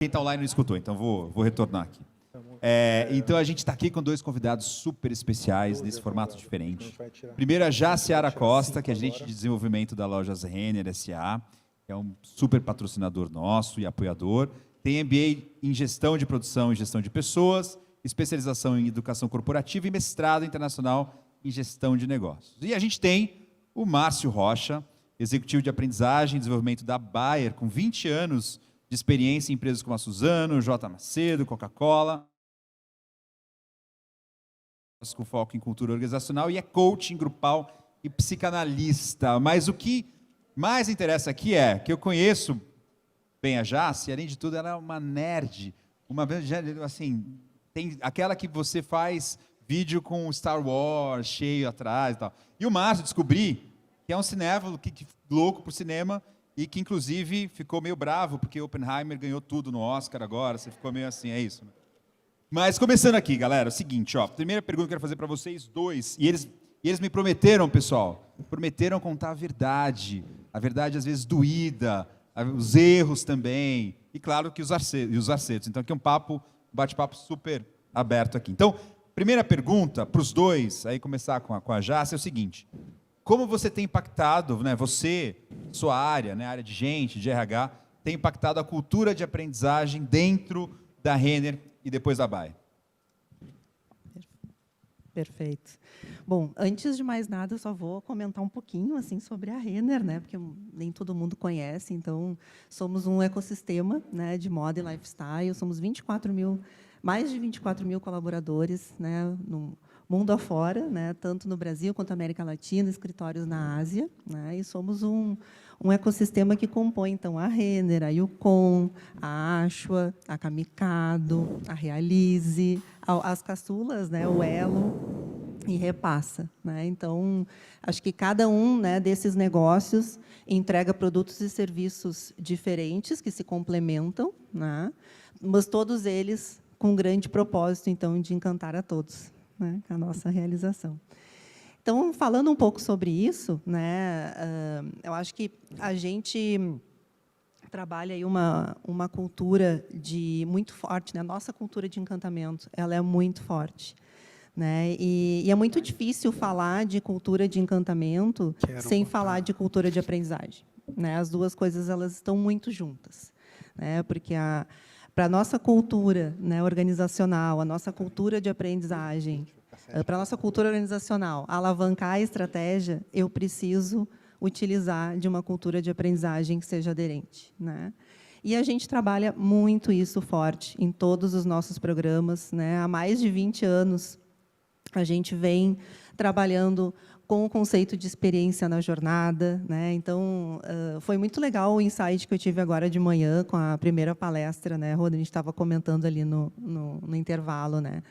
Quem está online não escutou, então vou retornar aqui. Então, a gente está aqui com dois convidados super especiais, nesse formato diferente. Primeiro, a Jaciara Costa, que é gerente de desenvolvimento da Lojas Renner S.A., que é um super patrocinador nosso e apoiador. Tem MBA em gestão de produção e gestão de pessoas, especialização em educação corporativa e mestrado internacional em gestão de negócios. E a gente tem o Márcio Rocha, executivo de aprendizagem e desenvolvimento da Bayer, com 20 anos de experiência em empresas como a Suzano, J. Macedo, Coca-Cola, com foco em cultura organizacional, e é coaching grupal e psicanalista. Mas o que mais interessa aqui é que eu conheço bem a Jaci, além de tudo, ela é uma nerd, uma vez, assim, tem aquela que você faz vídeo com Star Wars cheio atrás e tal. E o Márcio, descobri que é um cinéfilo louco por cinema e que, inclusive, ficou meio bravo porque Oppenheimer ganhou tudo no Oscar agora, você ficou meio assim, é isso, né? Mas, começando aqui, galera, é o seguinte, ó, primeira pergunta que eu quero fazer para vocês dois, e eles me prometeram, pessoal, prometeram contar a verdade às vezes doída, os erros também, e claro que os acertos. Então, aqui é um bate-papo super aberto aqui. Então, primeira pergunta para os dois, aí começar com a Jaci, é o seguinte: como você tem impactado, né, você, sua área, né, área de gente, de RH, tem impactado a cultura de aprendizagem dentro da Renner e depois da Bayer? Perfeito. Bom, antes de mais nada, eu só vou comentar um pouquinho assim sobre a Renner, né, porque nem todo mundo conhece. Então, somos um ecossistema, né, de moda e lifestyle. Somos mais de 24 mil colaboradores, né, no mundo afora, né, tanto no Brasil quanto na América Latina, escritórios na Ásia, né, e somos um ecossistema que compõe, então, a Renner, a Yukon, a Ashua, a Kamikado, a Realize, as caçulas, né, o Elo e Repassa, né? Então, acho que cada um, né, desses negócios entrega produtos e serviços diferentes que se complementam, né, mas todos eles com um grande propósito, então, de encantar a todos, né, com a nossa realização. Então, falando um pouco sobre isso, né, eu acho que a gente trabalha aí uma cultura muito forte, né? A nossa cultura de encantamento, ela é muito forte, né? E é muito difícil falar de cultura de encantamento sem falar de cultura de aprendizagem, né? As duas coisas, elas estão muito juntas, né? Porque para a nossa cultura, né, organizacional, a nossa cultura de aprendizagem, para a nossa cultura organizacional alavancar a estratégia, eu preciso utilizar de uma cultura de aprendizagem que seja aderente, né? E a gente trabalha muito isso forte em todos os nossos programas, né? Há mais de 20 anos, a gente vem trabalhando com o conceito de experiência na jornada, né? Então, foi muito legal o insight que eu tive agora de manhã com a primeira palestra, né, Rô? A gente estava comentando ali no intervalo, né?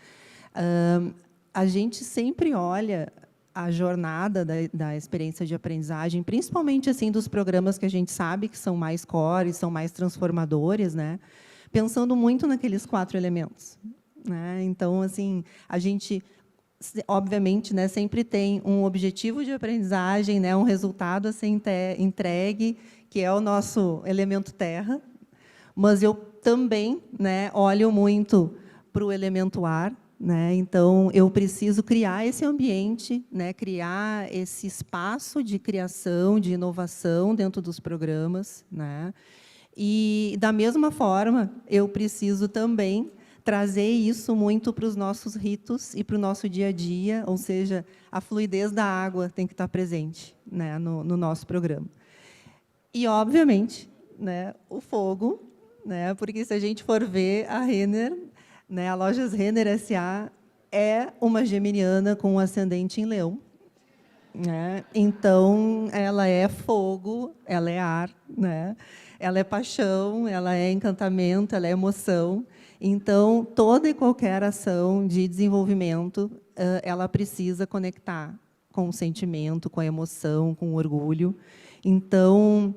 A gente sempre olha a jornada da experiência de aprendizagem, principalmente assim dos programas que a gente sabe que são mais core, são mais transformadores, né? Pensando muito naqueles 4 elementos, né? Então, assim, a gente, obviamente, né, sempre tem um objetivo de aprendizagem, né, um resultado a ser entregue, que é o nosso elemento terra, mas eu também, né, olho muito para o elemento ar, né? Então, eu preciso criar esse ambiente, né, criar esse espaço de criação, de inovação dentro dos programas, né? E, da mesma forma, eu preciso também trazer isso muito para os nossos ritos e para o nosso dia a dia, ou seja, a fluidez da água tem que estar presente, né, no nosso programa. E, obviamente, né, o fogo, né, porque, se a gente for ver a Renner, né, a Lojas Renner S.A. é uma geminiana com um ascendente em Leão, né? Então, ela é fogo, ela é ar, né? Ela é paixão, ela é encantamento, ela é emoção. Então, toda e qualquer ação de desenvolvimento, ela precisa conectar com o sentimento, com a emoção, com o orgulho. Então,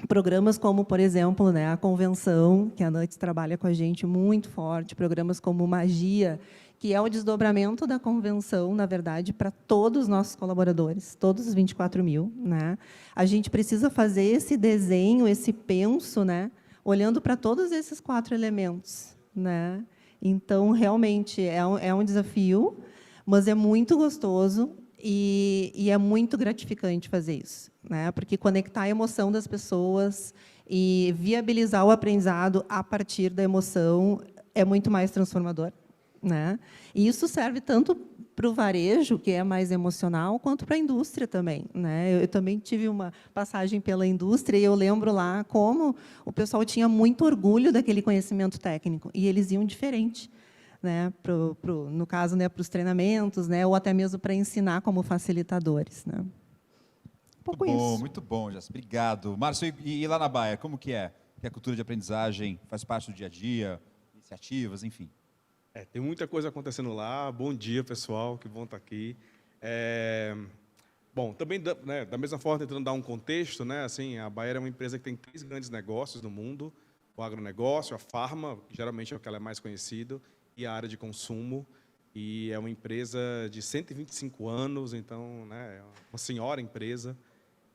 programas como, por exemplo, né, a Convenção, que a Nuts trabalha com a gente muito forte, programas como Magia, que é o desdobramento da Convenção, na verdade, para todos os nossos colaboradores, todos os 24 mil. Né? A gente precisa fazer esse desenho, esse penso, né, olhando para todos esses 4 elementos, né? Então, realmente, é um desafio, mas é muito gostoso e é muito gratificante fazer isso, né? Porque conectar a emoção das pessoas e viabilizar o aprendizado a partir da emoção é muito mais transformador, né? E isso serve tanto para o varejo, que é mais emocional, quanto para a indústria também, né? Eu também tive uma passagem pela indústria e eu lembro lá como o pessoal tinha muito orgulho daquele conhecimento técnico e eles iam diferente, né? No caso, né, para os treinamentos, né, ou até mesmo para ensinar como facilitadores, né? Um pouco isso. Muito bom, Jéssica. Obrigado. Márcio, e lá na Bayer, como que é? Que a cultura de aprendizagem faz parte do dia a dia, iniciativas, enfim. Tem muita coisa acontecendo lá. Bom dia, pessoal, que bom estar aqui. Bom, também, né, da mesma forma, tentando dar um contexto, né, assim, a Bayer é uma empresa que tem 3 grandes negócios no mundo: o agronegócio, a farma, que geralmente é o que ela é mais conhecida, e a área de consumo. E é uma empresa de 125 anos, então, né, é uma senhora empresa.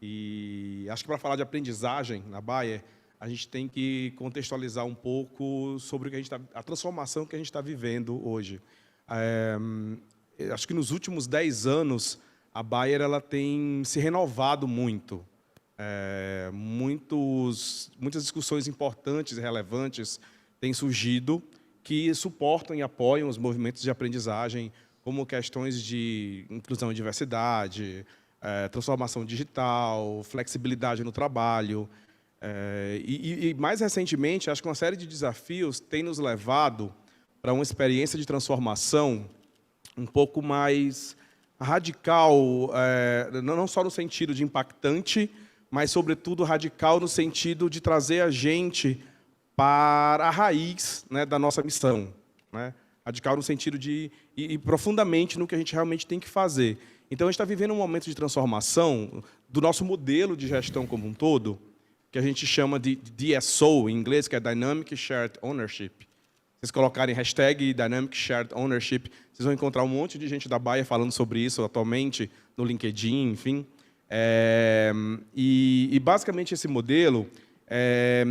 E acho que para falar de aprendizagem na Bayer, a gente tem que contextualizar um pouco sobre o que a transformação que a gente está vivendo hoje. Acho que nos últimos 10 anos, a Bayer ela tem se renovado muito. Muitas discussões importantes e relevantes têm surgido que suportam e apoiam os movimentos de aprendizagem, como questões de inclusão e diversidade, transformação digital, flexibilidade no trabalho. E mais recentemente, acho que uma série de desafios tem nos levado para uma experiência de transformação um pouco mais radical, não só no sentido de impactante, mas, sobretudo, radical no sentido de trazer a gente para a raiz, né, da nossa missão, né? Radical no sentido de ir profundamente no que a gente realmente tem que fazer. Então, a gente está vivendo um momento de transformação do nosso modelo de gestão como um todo, que a gente chama de DSO, em inglês, que é Dynamic Shared Ownership. Se vocês colocarem hashtag Dynamic Shared Ownership, vocês vão encontrar um monte de gente da Bayer falando sobre isso atualmente, no LinkedIn, enfim. Basicamente, esse modelo é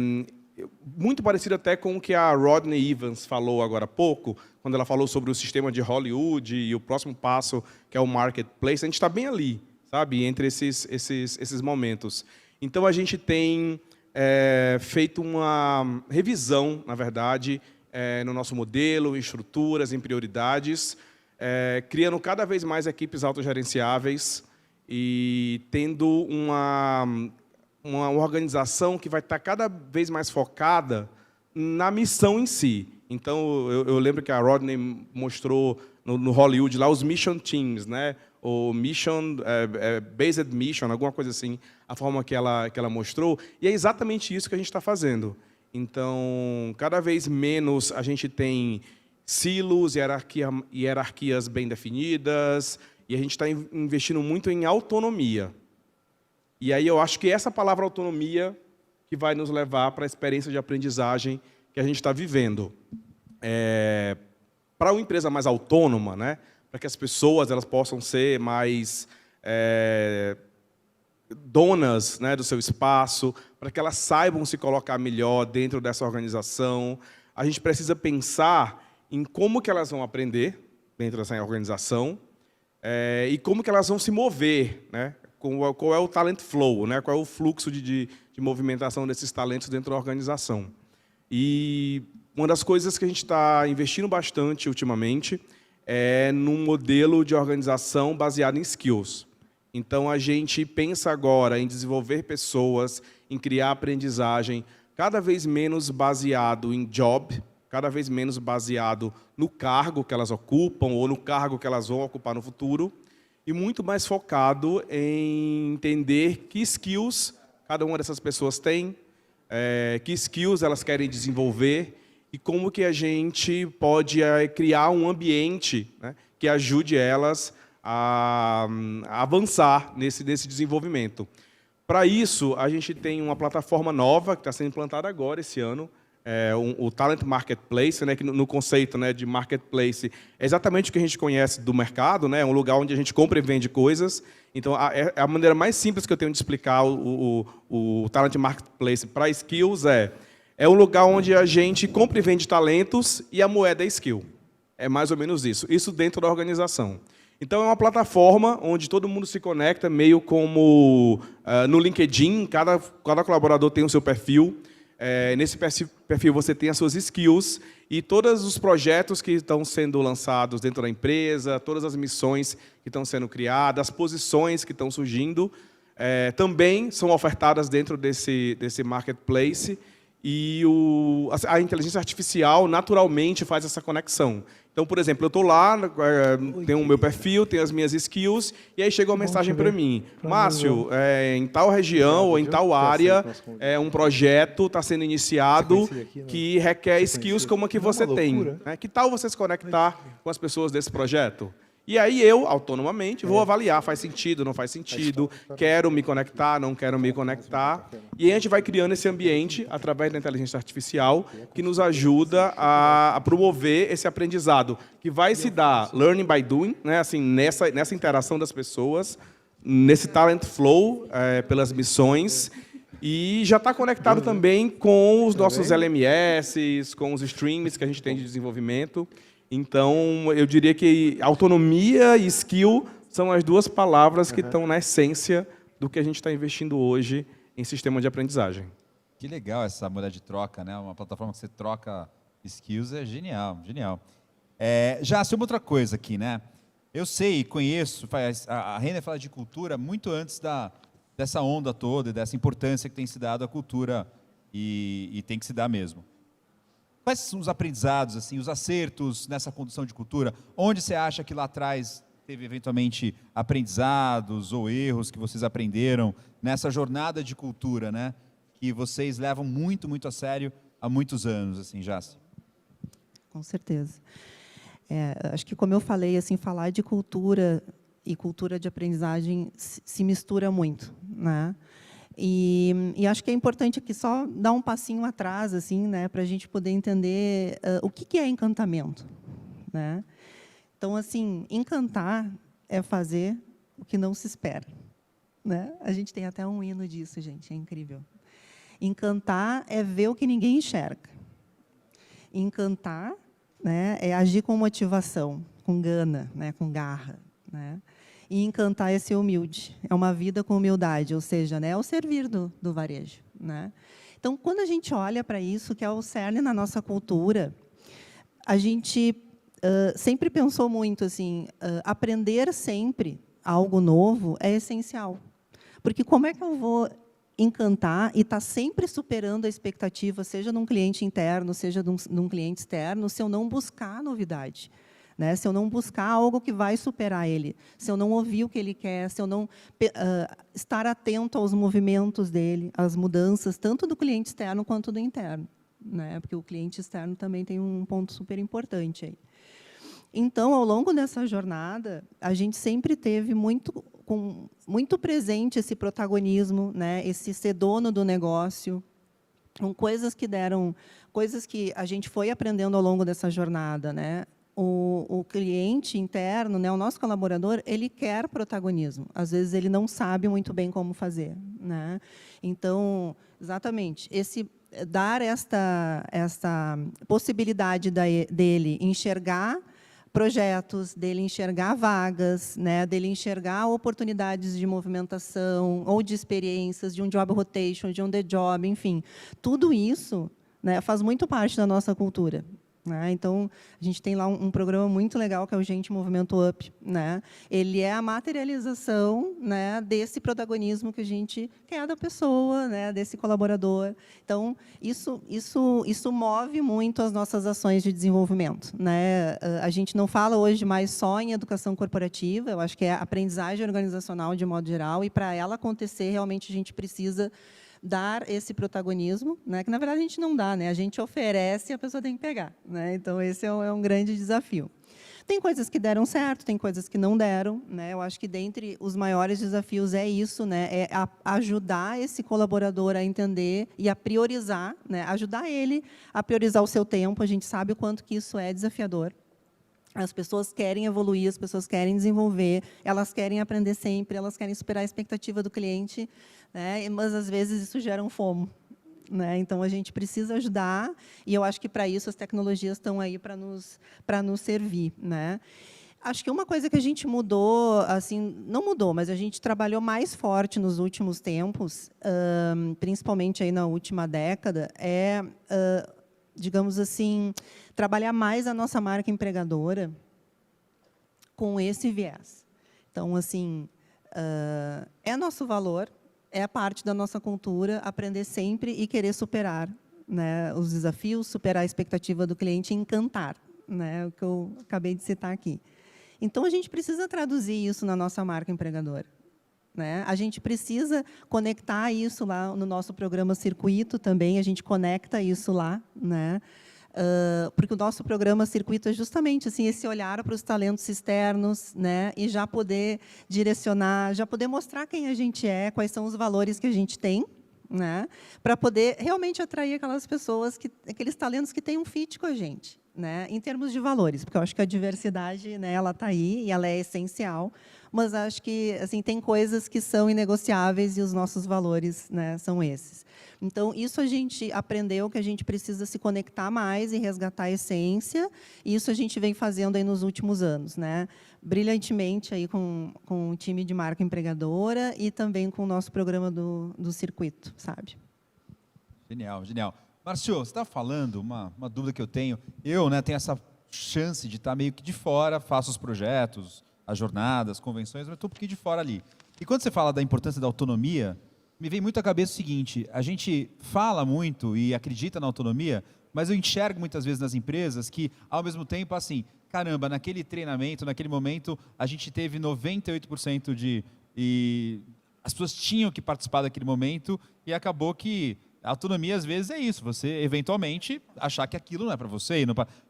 muito parecido até com o que a Rodney Evans falou agora há pouco, quando ela falou sobre o sistema de Hollywood e o próximo passo, que é o marketplace. A gente está bem ali, sabe, entre esses momentos. Então, a gente tem feito uma revisão, na verdade, no nosso modelo, em estruturas, em prioridades, criando cada vez mais equipes autogerenciáveis e tendo uma organização que vai estar cada vez mais focada na missão em si. Então, eu lembro que a Rodney mostrou no Hollywood lá os mission teams, né? O mission, based mission, alguma coisa assim, a forma que ela mostrou. E é exatamente isso que a gente está fazendo. Então, cada vez menos a gente tem silos, hierarquias bem definidas, e a gente está investindo muito em autonomia. E aí eu acho que essa palavra autonomia que vai nos levar para a experiência de aprendizagem que a gente está vivendo. Para uma empresa mais autônoma, né, para que as pessoas elas possam ser mais donas, né, do seu espaço, para que elas saibam se colocar melhor dentro dessa organização, a gente precisa pensar em como que elas vão aprender dentro dessa organização e como que elas vão se mover, né? Qual é o talent flow, né? Qual é o fluxo de movimentação desses talentos dentro da organização. E uma das coisas que a gente está investindo bastante ultimamente é num modelo de organização baseado em skills. Então, a gente pensa agora em desenvolver pessoas, em criar aprendizagem, cada vez menos baseado em job, cada vez menos baseado no cargo que elas ocupam ou no cargo que elas vão ocupar no futuro, e muito mais focado em entender que skills cada uma dessas pessoas tem, que skills elas querem desenvolver e como que a gente pode criar um ambiente, né, que ajude elas a avançar nesse desenvolvimento. Para isso, a gente tem uma plataforma nova que está sendo implantada agora, esse ano, o Talent Marketplace, né, que no conceito, né, de marketplace é exatamente o que a gente conhece do mercado, né, é um lugar onde a gente compra e vende coisas. Então, a maneira mais simples que eu tenho de explicar o Talent Marketplace para skills É um lugar onde a gente compra e vende talentos e a moeda é skill. É mais ou menos isso. Isso dentro da organização. Então, é uma plataforma onde todo mundo se conecta, meio como no LinkedIn, cada colaborador tem o seu perfil. Nesse perfil você tem as suas skills e todos os projetos que estão sendo lançados dentro da empresa, todas as missões que estão sendo criadas, as posições que estão surgindo, também são ofertadas dentro desse marketplace. E a inteligência artificial, naturalmente, faz essa conexão. Então, por exemplo, eu estou lá, tenho o meu perfil, tenho as minhas skills, e aí chega uma mensagem para mim. Márcio, em tal região ou em tal área, um projeto está sendo iniciado que requer skills como a que você tem. Que tal você se conectar com as pessoas desse projeto? E aí eu, autonomamente, vou avaliar, faz sentido, não faz sentido, quero me conectar, não quero me conectar. E aí a gente vai criando esse ambiente, através da inteligência artificial, que nos ajuda a promover esse aprendizado, que vai se dar learning by doing, né, assim, nessa interação das pessoas, nesse talent flow, pelas missões, e já está conectado também com os nossos LMS, com os streams que a gente tem de desenvolvimento. Então, eu diria que autonomia e skill são as duas palavras que estão na essência do que a gente está investindo hoje em sistema de aprendizagem. Que legal essa moeda de troca, né? Uma plataforma que você troca skills é genial, genial. Já sobre outra coisa aqui, né? Eu sei, conheço, a Renner fala de cultura muito antes dessa onda toda e dessa importância que tem se dado à cultura e tem que se dar mesmo. Quais são os aprendizados, assim, os acertos nessa condução de cultura? Onde você acha que lá atrás teve, eventualmente, aprendizados ou erros que vocês aprenderam nessa jornada de cultura, né? Que vocês levam muito, muito a sério há muitos anos, assim, Jaci? Com certeza. Acho que, como eu falei, assim, falar de cultura e cultura de aprendizagem se mistura muito, né? E acho que é importante aqui só dar um passinho atrás, assim, né, para a gente poder entender o que é encantamento, né? Então, assim, encantar é fazer o que não se espera, né? A gente tem até um hino disso, gente, é incrível. Encantar é ver o que ninguém enxerga. Encantar, né, é agir com motivação, com gana, né, com garra, né? E encantar é ser humilde, é uma vida com humildade, ou seja, né, é o servir do varejo, né? Então, quando a gente olha para isso, que é o cerne na nossa cultura, a gente sempre pensou muito assim, aprender sempre algo novo é essencial. Porque como é que eu vou encantar e estar sempre superando a expectativa, seja num cliente interno, seja num cliente externo, se eu não buscar novidade? Né? Se eu não buscar algo que vai superar ele, se eu não ouvir o que ele quer, se eu não estar atento aos movimentos dele, às mudanças, tanto do cliente externo quanto do interno, né? Porque o cliente externo também tem um ponto super importante aí. Então, ao longo dessa jornada, a gente sempre teve muito presente esse protagonismo, né? Esse ser dono do negócio, com coisas que a gente foi aprendendo ao longo dessa jornada, né? O cliente interno, né, o nosso colaborador, ele quer protagonismo. Às vezes, ele não sabe muito bem como fazer, né? Então, exatamente, dar esta possibilidade dele enxergar projetos, dele enxergar vagas, né, dele enxergar oportunidades de movimentação ou de experiências, de um job rotation, de um the job, enfim. Tudo isso, né, faz muito parte da nossa cultura. Então, a gente tem lá um programa muito legal, que é o Gente Movimento Up, né? Ele é a materialização, né, desse protagonismo que a gente quer da pessoa, né, desse colaborador. Então, isso move muito as nossas ações de desenvolvimento, né? A gente não fala hoje mais só em educação corporativa, eu acho que é aprendizagem organizacional de modo geral, e, para ela acontecer, realmente a gente precisa dar esse protagonismo, né, que, na verdade, a gente não dá, né, a gente oferece e a pessoa tem que pegar, né? Então, esse é um grande desafio. Tem coisas que deram certo, tem coisas que não deram, né? Eu acho que, dentre os maiores desafios, é isso, né? É ajudar esse colaborador a entender e a priorizar, né? Ajudar ele a priorizar o seu tempo. A gente sabe o quanto que isso é desafiador. As pessoas querem evoluir, as pessoas querem desenvolver, elas querem aprender sempre, elas querem superar a expectativa do cliente, né? Mas, às vezes, isso gera um FOMO. né? Então, a gente precisa ajudar, e eu acho que, para isso, as tecnologias estão aí para nos servir, né? Acho que uma coisa que a gente mudou, assim, não mudou, mas a gente trabalhou mais forte nos últimos tempos, principalmente aí na última década, digamos assim, trabalhar mais a nossa marca empregadora com esse viés. Então, assim, é nosso valor, é parte da nossa cultura aprender sempre e querer superar, né, os desafios, superar a expectativa do cliente e encantar, né, o que eu acabei de citar aqui. Então, a gente precisa traduzir isso na nossa marca empregadora, né? A gente precisa conectar isso lá no nosso programa Circuito também, a gente conecta isso lá, né? Porque o nosso programa Circuito é justamente assim, esse olhar para os talentos externos, né? E já poder direcionar, já poder mostrar quem a gente é, quais são os valores que a gente tem, né? Para poder realmente atrair aquelas pessoas, aqueles talentos que têm um fit com a gente, né, em termos de valores, porque eu acho que a diversidade, né, ela está aí e ela é essencial, mas acho que assim, tem coisas que são inegociáveis e os nossos valores, né, são esses. Então, isso a gente aprendeu que a gente precisa se conectar mais e resgatar a essência, e isso a gente vem fazendo aí nos últimos anos, né, brilhantemente aí com o time de marca empregadora e também com o nosso programa do Circuito, sabe? Genial, genial. Márcio, você está falando, uma dúvida que eu tenho. Eu, né, tenho essa chance de estar meio que de fora, faço os projetos, as jornadas, as convenções, mas estou um pouquinho de fora ali. E quando você fala da importância da autonomia, me vem muito à cabeça o seguinte: a gente fala muito e acredita na autonomia, mas eu enxergo muitas vezes nas empresas que, ao mesmo tempo, assim, caramba, naquele treinamento, naquele momento, a gente teve 98% e as pessoas tinham que participar daquele momento e acabou que a autonomia, às vezes, é isso, você, eventualmente, achar que aquilo não é para você.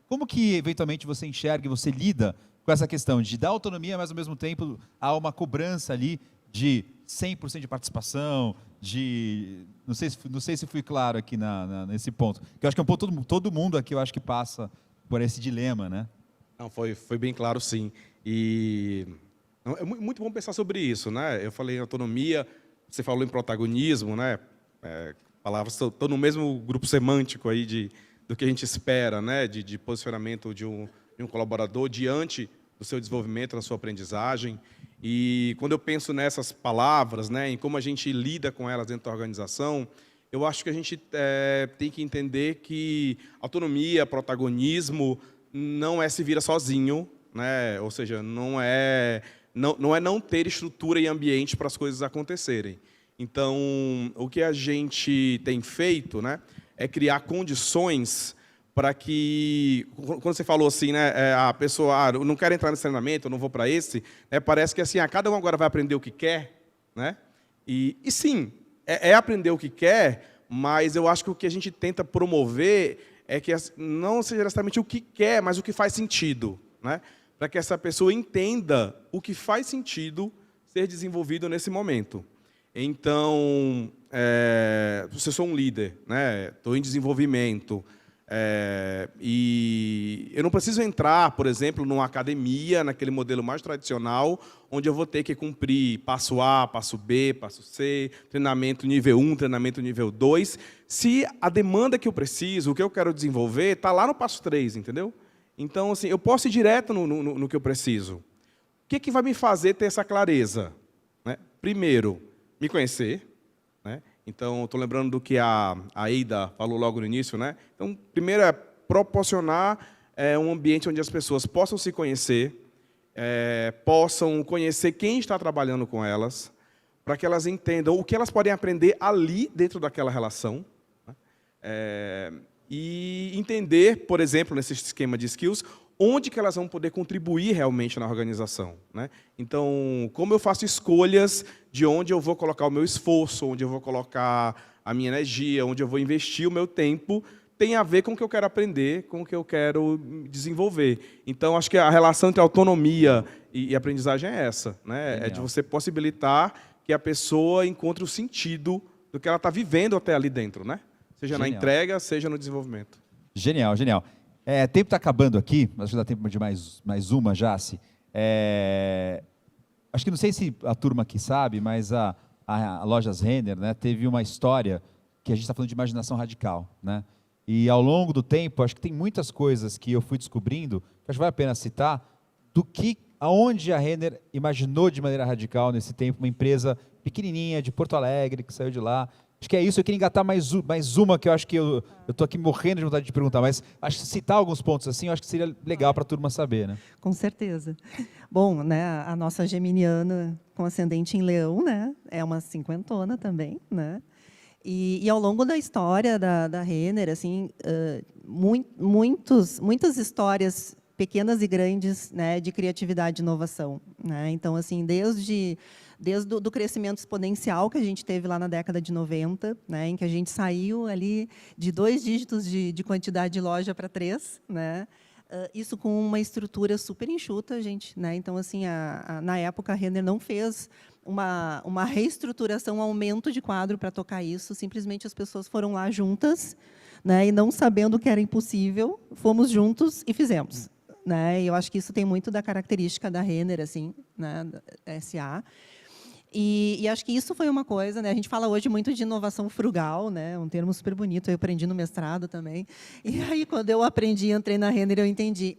Como que, eventualmente, você enxerga e você lida com essa questão de dar autonomia, mas, ao mesmo tempo, há uma cobrança ali de 100% de participação, Não sei se fui claro aqui nesse ponto. Que eu acho que é um ponto, todo mundo aqui, eu acho que passa por esse dilema, né? Não, foi bem claro, sim. E é muito bom pensar sobre isso, né? Eu falei em autonomia, você falou em protagonismo, né? Palavras estão no mesmo grupo semântico aí do que a gente espera, né? De posicionamento de um colaborador diante do seu desenvolvimento, na sua aprendizagem. E quando eu penso nessas palavras, né, em como a gente lida com elas dentro da organização, eu acho que a gente tem que entender que autonomia, protagonismo, não é se vira sozinho, né? Ou seja, não é não ter estrutura e ambiente para as coisas acontecerem. Então, o que a gente tem feito, né, é criar condições para que, quando você falou assim, né, a pessoa, eu não quero entrar nesse treinamento, eu não vou para esse, né, parece que assim, cada um agora vai aprender o que quer, né? E sim, é aprender o que quer, mas eu acho que o que a gente tenta promover é que não seja necessariamente o que quer, mas o que faz sentido, né? Para que essa pessoa entenda o que faz sentido ser desenvolvido nesse momento. Então, se eu sou um líder, né, estou em desenvolvimento, e eu não preciso entrar, por exemplo, numa academia, naquele modelo mais tradicional, onde eu vou ter que cumprir passo A, passo B, passo C, treinamento nível 1, treinamento nível 2, se a demanda que eu preciso, o que eu quero desenvolver, está lá no passo 3, entendeu? Então, assim, eu posso ir direto no que eu preciso. O que vai me fazer ter essa clareza? Né? Primeiro, me conhecer, né? Então, estou lembrando do que a Eida falou logo no início, né? Então, primeiro é proporcionar um ambiente onde as pessoas possam se conhecer, possam conhecer quem está trabalhando com elas, para que elas entendam o que elas podem aprender ali dentro daquela relação, né? E entender, por exemplo, nesse esquema de skills, onde que elas vão poder contribuir realmente na organização, né? Então, como eu faço escolhas de onde eu vou colocar o meu esforço, onde eu vou colocar a minha energia, onde eu vou investir o meu tempo, tem a ver com o que eu quero aprender, com o que eu quero desenvolver. Então, acho que a relação entre autonomia e aprendizagem é essa, né? Genial. É de você possibilitar que a pessoa encontre o sentido do que ela está vivendo até ali dentro, né? Seja Genial. na entrega, seja no desenvolvimento. Genial, genial. Tempo está acabando aqui, acho que dá tempo de mais uma, Jace. Acho que não sei se a turma aqui sabe, mas a Lojas Renner, né, teve uma história que a gente está falando de imaginação radical, né? E ao longo do tempo, acho que tem muitas coisas que eu fui descobrindo, que acho que vale a pena citar, aonde a Renner imaginou de maneira radical nesse tempo, uma empresa pequenininha de Porto Alegre, que saiu de lá. Acho que é isso, eu queria engatar mais uma, que eu acho que eu estou aqui morrendo de vontade de perguntar, mas acho que citar alguns pontos assim, eu acho que seria legal para a turma saber, né? Com certeza. Bom, né, a nossa geminiana com ascendente em Leão, né, é uma cinquentona também, né? E ao longo da história da Renner, assim, muitas histórias pequenas e grandes, né, de criatividade e inovação, né? Então, assim, desde o crescimento exponencial que a gente teve lá na década de 90, né, em que a gente saiu ali de 2 dígitos de quantidade de loja para 3, né? Isso com uma estrutura super enxuta, gente, né? Então, assim, na época a Renner não fez uma reestruturação, um aumento de quadro para tocar isso. Simplesmente as pessoas foram lá juntas, né? E não sabendo que era impossível, fomos juntos e fizemos, né? E eu acho que isso tem muito da característica da Renner, assim, né? Da SA. E acho que isso foi uma coisa, né? A gente fala hoje muito de inovação frugal, né? Um termo super bonito, eu aprendi no mestrado também. E aí, quando eu aprendi, entrei na Renner, eu entendi,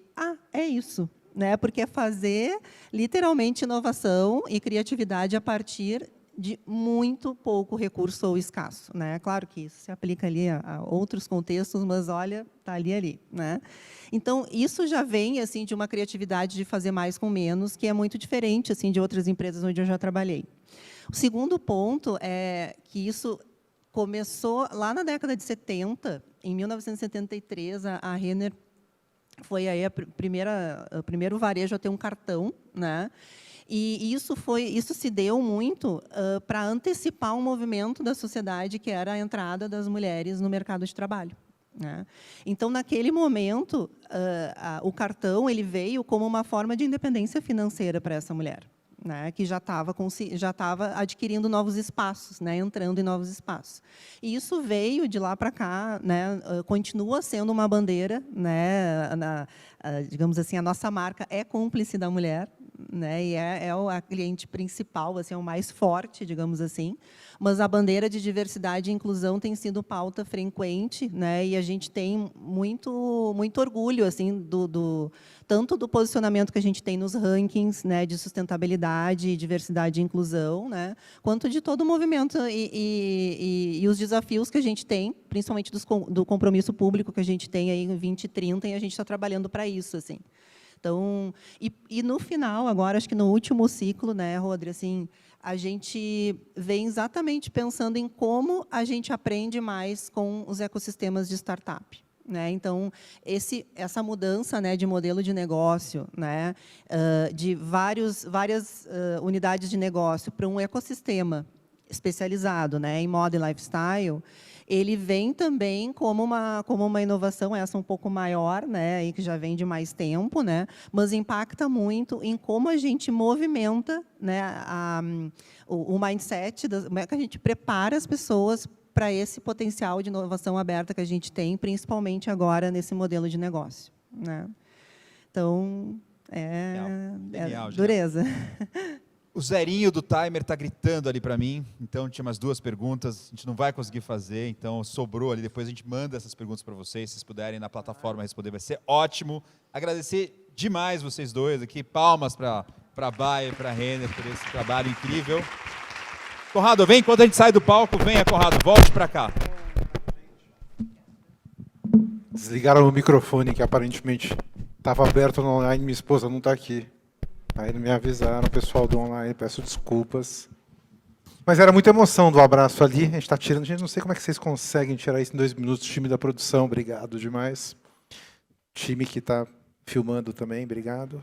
é isso, né? Porque é fazer, literalmente, inovação e criatividade a partir de muito pouco recurso ou escasso, né? Claro que isso se aplica ali a outros contextos, mas olha, está ali, né? Então, isso já vem assim de uma criatividade de fazer mais com menos, que é muito diferente assim de outras empresas onde eu já trabalhei. O segundo ponto é que isso começou lá na década de 70, em 1973, a Renner foi aí o primeiro varejo a ter um cartão, né? E isso se deu muito para antecipar um movimento da sociedade que era a entrada das mulheres no mercado de trabalho, né? Então, naquele momento, o cartão ele veio como uma forma de independência financeira para essa mulher, né, que já estava adquirindo novos espaços, né, entrando em novos espaços. E isso veio de lá para cá, né, continua sendo uma bandeira, né, digamos assim, a nossa marca é cúmplice da mulher, né, e é a cliente principal, assim, é o mais forte, digamos assim, mas a bandeira de diversidade e inclusão tem sido pauta frequente, né, e a gente tem muito orgulho assim tanto do posicionamento que a gente tem nos rankings, né, de sustentabilidade, diversidade e inclusão, né, quanto de todo o movimento e os desafios que a gente tem, principalmente do compromisso público que a gente tem aí em 2030, e a gente está trabalhando para isso, assim. Então, e no final, agora, acho que no último ciclo, né, Rodri, assim, a gente vem exatamente pensando em como a gente aprende mais com os ecossistemas de startup, né? Então, essa mudança, né, de modelo de negócio, né, de várias unidades de negócio para um ecossistema especializado, né, em moda e lifestyle, ele vem também como uma inovação, essa um pouco maior, né, e que já vem de mais tempo, né, mas impacta muito em como a gente movimenta, né, o mindset, como é que a gente prepara as pessoas para esse potencial de inovação aberta que a gente tem, principalmente agora nesse modelo de negócio, né? Então, Genial, dureza. O zerinho do timer está gritando ali para mim, então tinha umas 2 perguntas, a gente não vai conseguir fazer, então sobrou ali, depois a gente manda essas perguntas para vocês, se vocês puderem na plataforma responder, vai ser ótimo. Agradecer demais vocês dois aqui, palmas para a Bayer e para a Renner por esse trabalho incrível. Conrado, vem, quando a gente sai do palco, venha, Conrado, volte para cá. Desligaram o microfone, que aparentemente estava aberto no online, minha esposa não está aqui. Aí me avisaram, o pessoal do online, peço desculpas. Mas era muita emoção do abraço ali, a gente está tirando, gente, não sei como é que vocês conseguem tirar isso em 2 minutos, time da produção, obrigado demais. Time que está filmando também, obrigado.